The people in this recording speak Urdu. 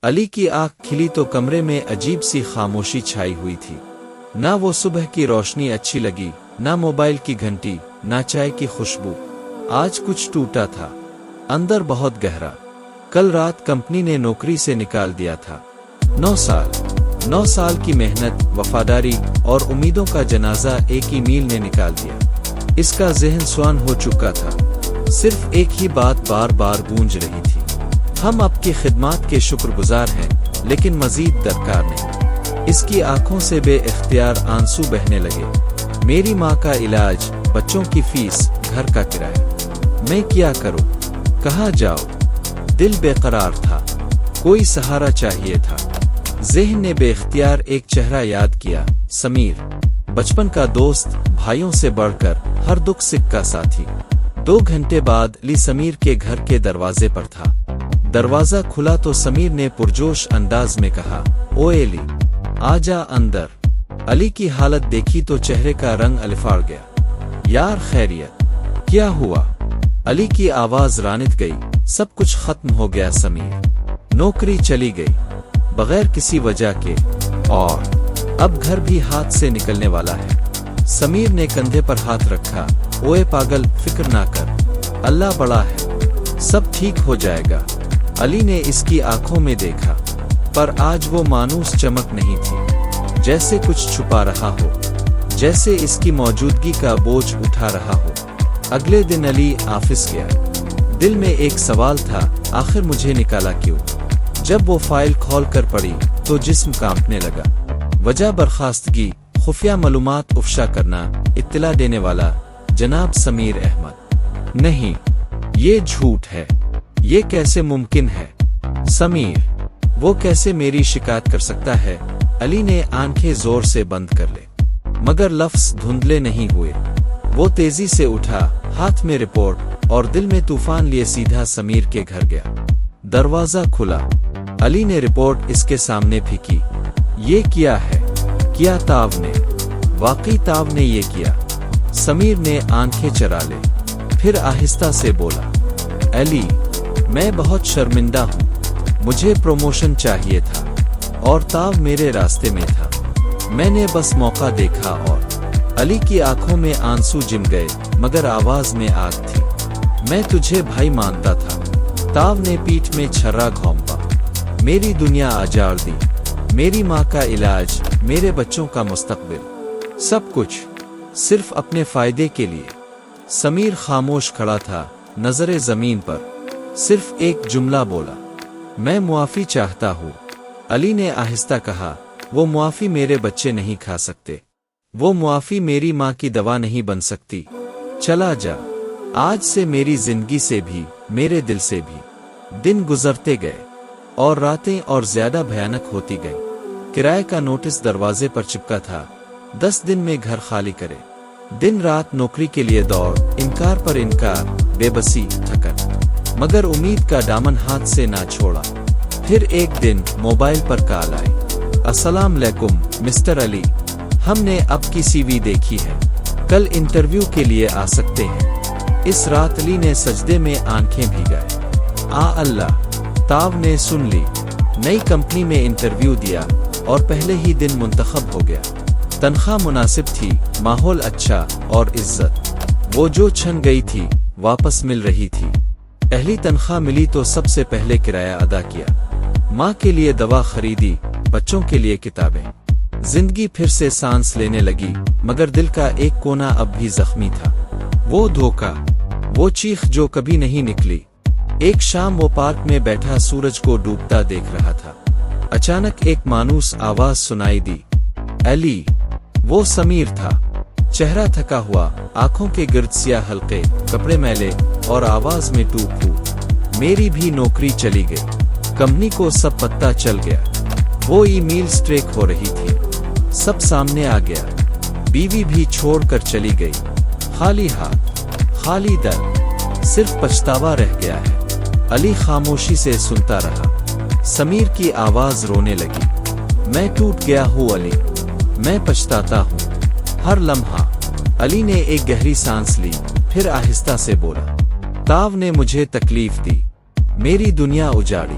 علی کی آنکھ کھلی تو کمرے میں عجیب سی خاموشی چھائی ہوئی تھی۔ نہ وہ صبح کی روشنی اچھی لگی، نہ موبائل کی گھنٹی، نہ چائے کی خوشبو۔ آج کچھ ٹوٹا تھا، اندر بہت گہرا۔ کل رات کمپنی نے نوکری سے نکال دیا تھا۔ 9 سال کی محنت، وفاداری اور امیدوں کا جنازہ ایک ای میل نے نکال دیا۔ اس کا ذہن سوان ہو چکا تھا، صرف ایک ہی بات بار بار گونج رہی تھی: ہم آپ کی خدمات کے شکر گزار ہیں، لیکن مزید درکار نہیں۔ اس کی آنکھوں سے بے اختیار آنسو بہنے لگے۔ میری ماں کا علاج، بچوں کی فیس، گھر کا کرایہ، میں کیا کروں؟ کہاں جاؤ؟ دل بے قرار تھا، کوئی سہارا چاہیے تھا۔ ذہن نے بے اختیار ایک چہرہ یاد کیا: سمیر، بچپن کا دوست، بھائیوں سے بڑھ کر ہر دکھ سکھ کا ساتھی۔ 2 گھنٹے بعد علی سمیر کے گھر کے دروازے پر تھا۔ دروازہ کھلا تو سمیر نے پرجوش انداز میں کہا: اوے علی، آجا اندر۔ علی کی حالت دیکھی تو چہرے کا رنگ الفاڑ گیا۔ یار خیریت؟ کیا ہوا؟ علی کی آواز رانت گئی۔ سب کچھ ختم ہو گیا سمیر، نوکری چلی گئی بغیر کسی وجہ کے، اور اب گھر بھی ہاتھ سے نکلنے والا ہے۔ سمیر نے کندھے پر ہاتھ رکھا۔ اوے پاگل، فکر نہ کر، اللہ بڑا ہے، سب ٹھیک ہو جائے گا۔ علی نے اس کی آنکھوں میں دیکھا، پر آج وہ مانوس چمک نہیں تھی، جیسے کچھ چھپا رہا ہو، جیسے اس کی موجودگی کا بوجھ اٹھا رہا ہو۔ اگلے دن علی آفس گیا۔ دل میں ایک سوال تھا: آخر مجھے نکالا کیوں؟ جب وہ فائل کھول کر پڑھی تو جسم کانپنے لگا۔ وجہ برخاستگی، خفیہ معلومات افشا کرنا، اطلاع دینے والا جناب سمیر احمد۔ نہیں، یہ جھوٹ ہے، یہ کیسے ممکن ہے؟ سمیر، وہ کیسے میری شکایت کر سکتا ہے؟ علی نے آنکھیں زور سے بند کر لے، مگر لفظ دھندلے نہیں ہوئے۔ وہ تیزی سے اٹھا، ہاتھ میں رپورٹ اور دل میں طوفان لیے سیدھا سمیر کے گھر گیا۔ دروازہ کھلا، علی نے رپورٹ اس کے سامنے پھینکی۔ یہ کیا ہے؟ کیا تاو نے؟ واقعی تاو نے یہ کیا؟ سمیر نے آنکھیں چرا لے، پھر آہستہ سے بولا: علی، میں بہت شرمندہ ہوں، مجھے پروموشن چاہیے تھا اور تاو میرے راستے میں تھا، میں نے بس موقع دیکھا۔ اور علی کی آنکھوں میں آنسو جم گئے، مگر آواز میں آگ تھی۔ میں تجھے بھائی مانتا تھا۔ تاو نے پیٹھ میں چھرا گھونپا۔ میری دنیا اجاڑ دی، میری ماں کا علاج، میرے بچوں کا مستقبل، سب کچھ صرف اپنے فائدے کے لیے۔ سمیر خاموش کھڑا تھا، نظریں زمین پر۔ صرف ایک جملہ بولا: میں معافی چاہتا ہوں۔ علی نے آہستہ کہا: وہ معافی میرے بچے نہیں کھا سکتے، وہ معافی میری ماں کی دوا نہیں بن سکتی۔ چلا جا، آج سے میری زندگی سے بھی، میرے دل سے بھی۔ دن گزرتے گئے اور راتیں اور زیادہ بھیانک ہوتی گئیں۔ کرائے کا نوٹس دروازے پر چپکا تھا: 10 دن میں گھر خالی کرے۔ دن رات نوکری کے لیے دوڑ، انکار پر انکار، بے بسی، تھکن، مگر امید کا دامن ہاتھ سے نہ چھوڑا۔ پھر ایک دن موبائل پر کال آئی: السلام علیکم مسٹر علی، ہم نے آپ کی سی وی دیکھی ہے، کل انٹرویو کے لیے آ سکتے ہیں؟ اس رات علی نے سجدے میں آنکھیں بھیگائے۔ اللہ! تاو نے سن لی، نئی کمپنی میں انٹرویو دیا اور پہلے ہی دن منتخب ہو گیا۔ تنخواہ مناسب تھی، ماحول اچھا اور عزت وہ جو چھن گئی تھی واپس مل رہی تھی۔ پہلی تنخواہ ملی تو سب سے پہلے کرایہ ادا کیا، ماں کے لیے دوا خریدی، بچوں کے لیے کتابیں۔ زندگی پھر سے سانس لینے لگی، مگر دل کا ایک کونا اب بھی زخمی تھا۔ وہ دھوکہ، وہ چیخ جو کبھی نہیں نکلی۔ ایک شام وہ پارک میں بیٹھا سورج کو ڈوبتا دیکھ رہا تھا۔ اچانک ایک مانوس آواز سنائی دی: علی! وہ سمیر تھا، چہرہ تھکا ہوا، آنکھوں کے گرد سیاہ حلقے، کپڑے میلے اور آواز میں ٹوک پھوک: میری بھی نوکری چلی گئی، کمپنی کو سب پتہ چل گیا، وہ ای میل سٹریک ہو رہی تھی، سب سامنے آ گیا، بیوی بھی چھوڑ کر چلی گئی، خالی ہاتھ، خالی دل، صرف پچھتاوا رہ گیا ہے۔ علی خاموشی سے سنتا رہا۔ سمیر کی آواز رونے لگی: میں ٹوٹ گیا ہوں علی، میں پچھتاتا ہوں ہر لمحہ۔ علی نے ایک گہری سانس لی، پھر آہستہ سے بولا: تاو نے مجھے تکلیف دی، میری دنیا اجاڑی،